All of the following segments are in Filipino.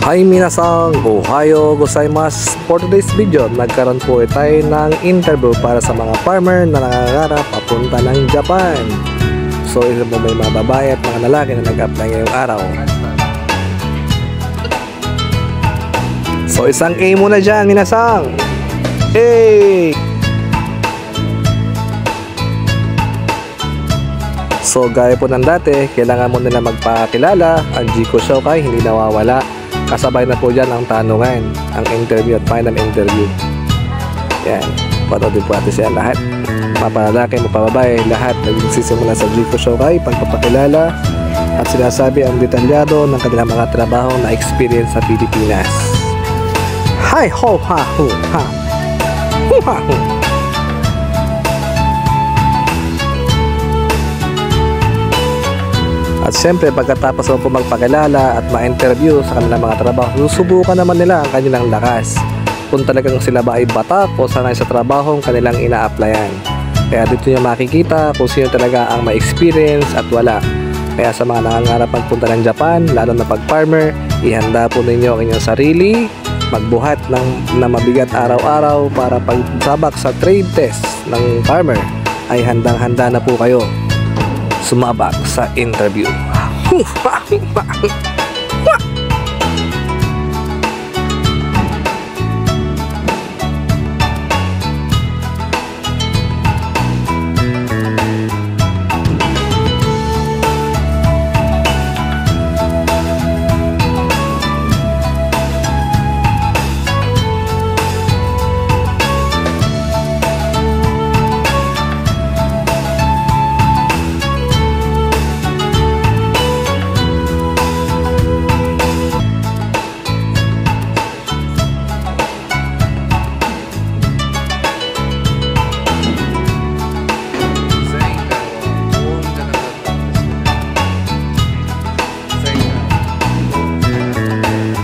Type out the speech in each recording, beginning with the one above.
Hi minasang, ohayo gozaimasu. For today's video, nagkaroon po tayo ng interview para sa mga farmer na nangangarap papunta ng Japan. So ito po may mga babae at mga lalaki na nag-apply ngayong araw. So isang A muna dyan minasang. Hey! So gaya po ng dati, kailangan mo nila magpakilala. Ang Jiko Shokai hindi nawawala. Kasabay na po dyan ang tanungan, ang interview at final interview. Yan, panoodin po natin siya lahat. Mapalalaki, mapababae, lahat nagsisimula sa Jiko Shokai, pagpapakilala at sinasabi ang detalyado ng kanilang mga trabaho na experience sa Pilipinas. Hi ho ha hu ha hu ha hu. At syempre pagkatapos mo po magpakilala at ma-interview sa kanilang mga trabaho, susubukan naman nila ang kanilang lakas kung talagang sila ba ay batak o sanay sa trabaho kanilang ina-applyan. Kaya dito nyo makikita kung sino talaga ang may experience at wala. Kaya sa mga nangangarap magpunta ng Japan, lalo na pag farmer, ihanda po ninyo ang inyong sarili, magbuhat na mabigat araw-araw para pagsabak sa trade test ng farmer ay handang-handa na po kayo sumabak sa interview.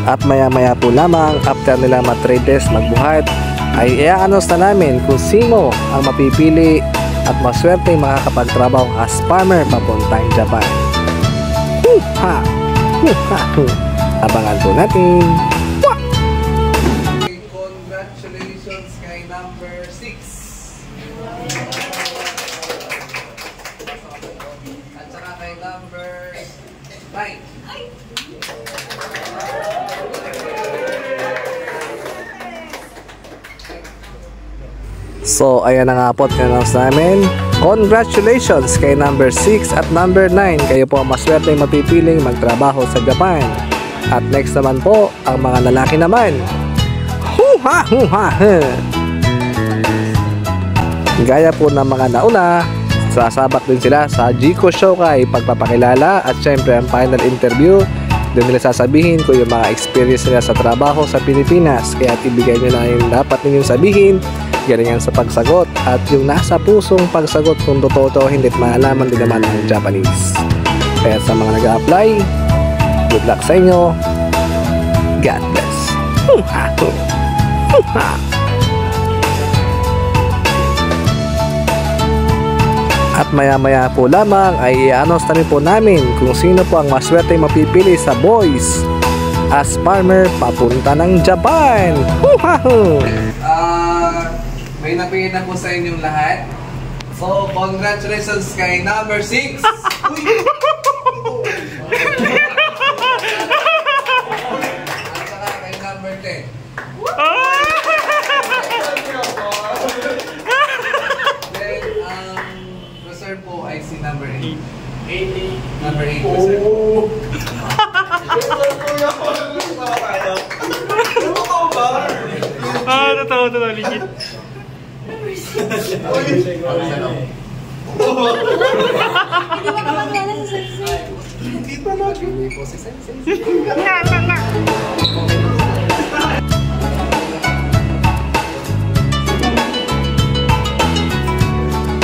At maya-maya po lamang after nila ma-trade test magbuhat ay i-announce na namin kung sino ang mapipili at maswerte makakapagtrabaho as farmer papuntang Japan. Abangan po natin. Congratulations kay number 6 at saka kay number 9. So ayan na nga po tinanong namin. Congratulations kay number 6 at number 9. Kayo po ang maswerte mapipiling magtrabaho sa Japan. At next naman po ang mga lalaki naman. Huha huha. Gaya po ng mga nauna, sasabak din sila sa Jiko Shokai pagpapakilala at syempre ang final interview. Doon nila sasabihin kung yung mga experience nila sa trabaho sa Pilipinas. Kaya ibigay nyo na yung dapat ninyong sabihin, galingan sa pagsagot at yung nasa pusong pagsagot kung totoo hindi at maalaman din naman ng Japanese. Kaya sa mga nag-a-apply, good luck sa inyo. God bless. At maya-maya po lamang ay i-announce na rin po namin kung sino po ang maswerte mapipili sa boys as farmer papunta ng Japan. May napili na po sa inyong lahat. So, congratulations kay number 6. At saka kay number 10. Then, reserve po ay si number 8. Number 8 reserve po. Totoo, legit. Hindi ba nakapagwala sa sensei? Hindi pa nabili po si Sensei.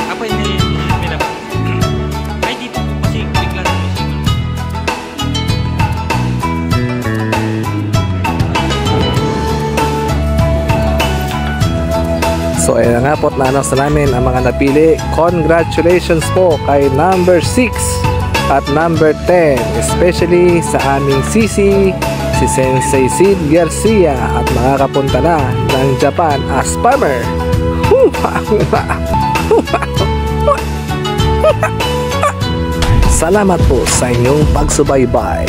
Apa ini nila? Ay dito po kasi bigla na So ayan nga po, na-announce na namin ang mga napili. Congratulations po kay number 6 at number 10, especially sa aming sisi, si Sensei Sid Garcia at makakapunta na ng Japan as farmer. Salamat po sa inyong pagsubaybay.